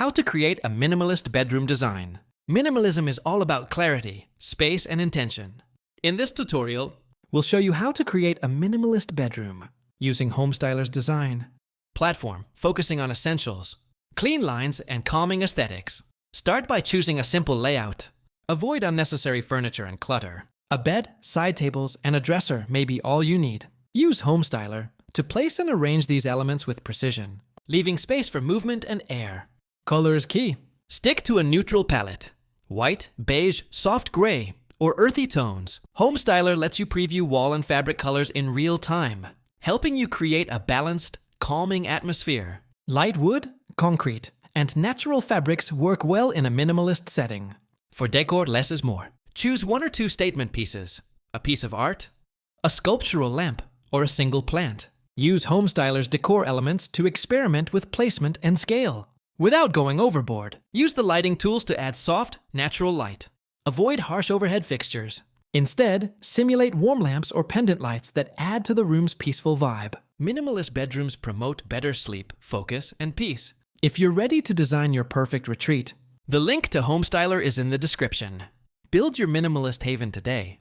How to create a minimalist bedroom design. Minimalism is all about clarity, space, and intention. In this tutorial, we'll show you how to create a minimalist bedroom using Homestyler's design. Platform, focusing on essentials. Clean lines and calming aesthetics. Start by choosing a simple layout. Avoid unnecessary furniture and clutter. A bed, side tables, and a dresser may be all you need. Use Homestyler to place and arrange these elements with precision, leaving space for movement and air. Color is key. Stick to a neutral palette. White, beige, soft gray, or earthy tones. Homestyler lets you preview wall and fabric colors in real time, helping you create a balanced, calming atmosphere. Light wood, concrete, and natural fabrics work well in a minimalist setting. For decor, less is more. Choose one or two statement pieces, a piece of art, a sculptural lamp, or a single plant. Use Homestyler's decor elements to experiment with placement and scale. Without going overboard, use the lighting tools to add soft, natural light. Avoid harsh overhead fixtures. Instead, simulate warm lamps or pendant lights that add to the room's peaceful vibe. Minimalist bedrooms promote better sleep, focus, and peace. If you're ready to design your perfect retreat, the link to Homestyler is in the description. Build your minimalist haven today.